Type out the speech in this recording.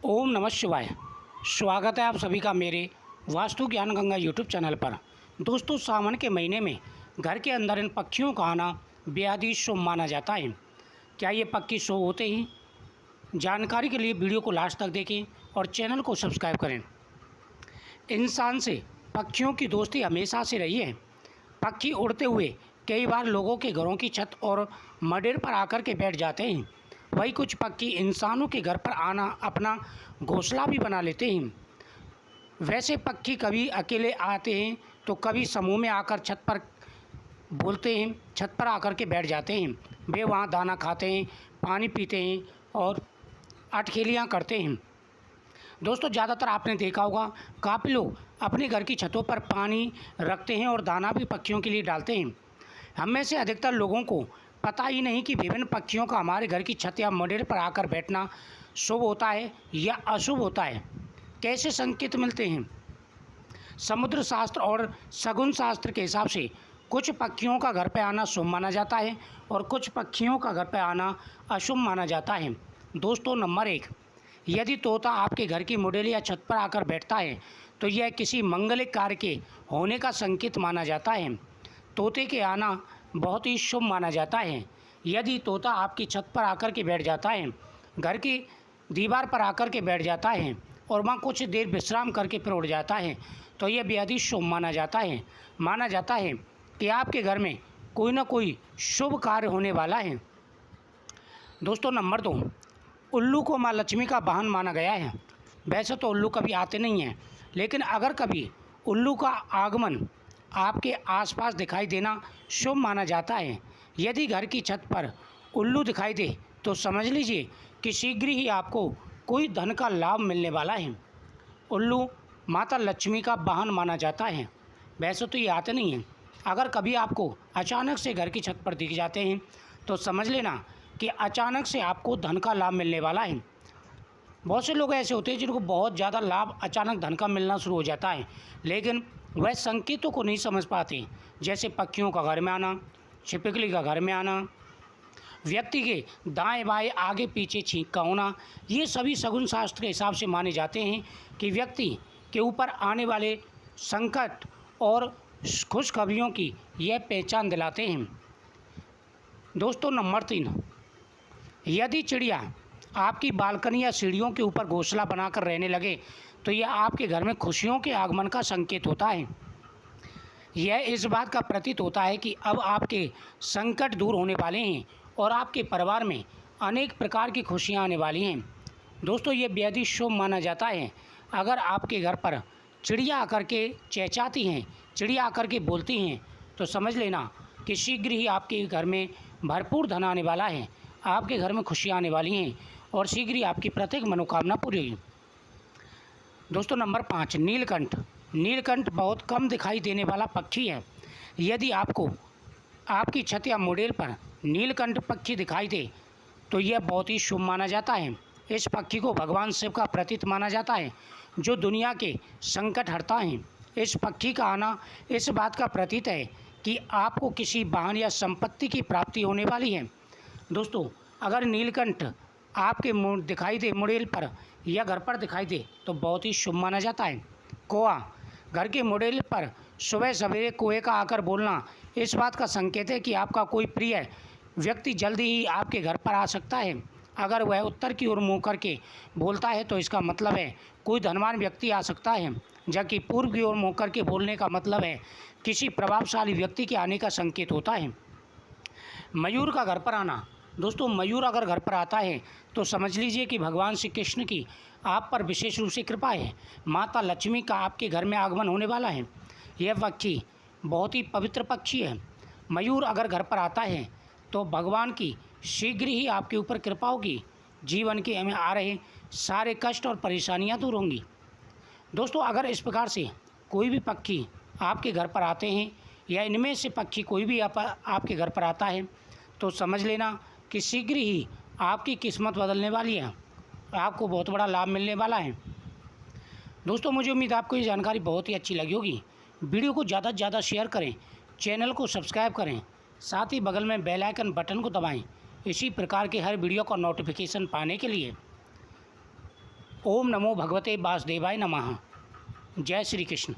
ओम नमः शिवाय। स्वागत है आप सभी का मेरे वास्तु ज्ञान गंगा यूट्यूब चैनल पर। दोस्तों, सावन के महीने में घर के अंदर इन पक्षियों का आना बेहद ही शुभ माना जाता है। क्या ये पक्षी शुभ होते ही? जानकारी के लिए वीडियो को लास्ट तक देखें और चैनल को सब्सक्राइब करें। इंसान से पक्षियों की दोस्ती हमेशा से रही है। पक्षी उड़ते हुए कई बार लोगों के घरों की छत और मडेर पर आकर के बैठ जाते हैं। वही कुछ पक्षी इंसानों के घर पर आना अपना घोंसला भी बना लेते हैं। वैसे पक्षी कभी अकेले आते हैं तो कभी समूह में आकर छत पर बोलते हैं, छत पर आकर के बैठ जाते हैं। वे वहाँ दाना खाते हैं, पानी पीते हैं और अटखेलियाँ करते हैं। दोस्तों, ज़्यादातर आपने देखा होगा काफ़ी लोग अपने घर की छतों पर पानी रखते हैं और दाना भी पक्षियों के लिए डालते हैं। हम में से अधिकतर लोगों को पता ही नहीं कि विभिन्न पक्षियों का हमारे घर की छत या मडेर पर आकर बैठना शुभ होता है या अशुभ होता है। कैसे संकेत मिलते हैं? समुद्र शास्त्र और शगुन शास्त्र के हिसाब से कुछ पक्षियों का घर पर आना शुभ माना जाता है और कुछ पक्षियों का घर पर आना अशुभ माना जाता है। दोस्तों, नंबर 1, यदि तोता आपके घर की मडेर या छत पर आकर बैठता है तो यह किसी मंगलिक कार्य के होने का संकेत माना जाता है। तोते के आना बहुत ही शुभ माना जाता है। यदि तोता आपकी छत पर आकर के बैठ जाता है, घर की दीवार पर आकर के बैठ जाता है और वहाँ कुछ देर विश्राम करके फिर उड़ जाता है तो यह बेहद ही शुभ माना जाता है। माना जाता है कि आपके घर में कोई ना कोई शुभ कार्य होने वाला है। दोस्तों, नंबर 2, उल्लू को माँ लक्ष्मी का वाहन माना गया है। वैसे तो उल्लू कभी आते नहीं हैं, लेकिन अगर कभी उल्लू का आगमन आपके आसपास दिखाई देना शुभ माना जाता है। यदि घर की छत पर उल्लू दिखाई दे तो समझ लीजिए कि शीघ्र ही आपको कोई धन का लाभ मिलने वाला है। उल्लू माता लक्ष्मी का वाहन माना जाता है। वैसे तो ये आते नहीं हैं। अगर कभी आपको अचानक से घर की छत पर दिख जाते हैं तो समझ लेना कि अचानक से आपको धन का लाभ मिलने वाला है। बहुत से लोग ऐसे होते हैं जिनको बहुत ज़्यादा लाभ अचानक धन का मिलना शुरू हो जाता है, लेकिन वह संकेतों को नहीं समझ पाते। जैसे पक्षियों का घर में आना, छिपकली का घर में आना, व्यक्ति के दाएं बाएं आगे पीछे छींक का होना, ये सभी शगुन शास्त्र के हिसाब से माने जाते हैं कि व्यक्ति के ऊपर आने वाले संकट और खुशखबरियों की यह पहचान दिलाते हैं। दोस्तों, नंबर 3, यदि चिड़िया आपकी बालकनी या सीढ़ियों के ऊपर घोंसला बनाकर रहने लगे तो यह आपके घर में खुशियों के आगमन का संकेत होता है। यह इस बात का प्रतीत होता है कि अब आपके संकट दूर होने वाले हैं और आपके परिवार में अनेक प्रकार की खुशियां आने वाली हैं। दोस्तों, ये बेहद ही शुभ माना जाता है। अगर आपके घर पर चिड़िया आकर के चहचहाती हैं, चिड़िया आकर के बोलती हैं, तो समझ लेना कि शीघ्र ही आपके घर में भरपूर धन आने वाला है, आपके घर में खुशियाँ आने वाली हैं और शीघ्र ही आपकी प्रत्येक मनोकामना पूरी होगी। दोस्तों, नंबर 5, नीलकंठ। नीलकंठ बहुत कम दिखाई देने वाला पक्षी है। यदि आपको आपकी छत या मडेर पर नीलकंठ पक्षी दिखाई दे तो यह बहुत ही शुभ माना जाता है। इस पक्षी को भगवान शिव का प्रतीक माना जाता है, जो दुनिया के संकट हरता है। इस पक्षी का आना इस बात का प्रतीक है कि आपको किसी वाहन या संपत्ति की प्राप्ति होने वाली है। दोस्तों, अगर नीलकंठ आपके दिखाई दे मडेर पर या घर पर दिखाई दे तो बहुत ही शुभ माना जाता है। कौआ, घर के मडेर पर सुबह सवेरे कौए का आकर बोलना इस बात का संकेत है कि आपका कोई प्रिय व्यक्ति जल्दी ही आपके घर पर आ सकता है। अगर वह उत्तर की ओर मुँह करके बोलता है तो इसका मतलब है कोई धनवान व्यक्ति आ सकता है, जबकि पूर्व की ओर मुँह करके बोलने का मतलब है किसी प्रभावशाली व्यक्ति के आने का संकेत होता है। मयूर का घर पर आना। दोस्तों, मयूर अगर घर पर आता है तो समझ लीजिए कि भगवान श्री कृष्ण की आप पर विशेष रूप से कृपा है। माता लक्ष्मी का आपके घर में आगमन होने वाला है। यह पक्षी बहुत ही पवित्र पक्षी है। मयूर अगर घर पर आता है तो भगवान की शीघ्र ही आपके ऊपर कृपा होगी। जीवन के में आ रहे सारे कष्ट और परेशानियां दूर होंगी। दोस्तों, अगर इस प्रकार से कोई भी पक्षी आपके घर पर आते हैं या इनमें से पक्षी कोई भी आपके घर पर आता है तो समझ लेना कि शीघ्र ही आपकी किस्मत बदलने वाली है, आपको बहुत बड़ा लाभ मिलने वाला है। दोस्तों, मुझे उम्मीद है आपको ये जानकारी बहुत ही अच्छी लगी होगी। वीडियो को ज़्यादा से ज़्यादा शेयर करें, चैनल को सब्सक्राइब करें, साथ ही बगल में बेल आइकन बटन को दबाएं इसी प्रकार के हर वीडियो का नोटिफिकेशन पाने के लिए। ओम नमो भगवते वासुदेवाय नमः। जय श्री कृष्ण।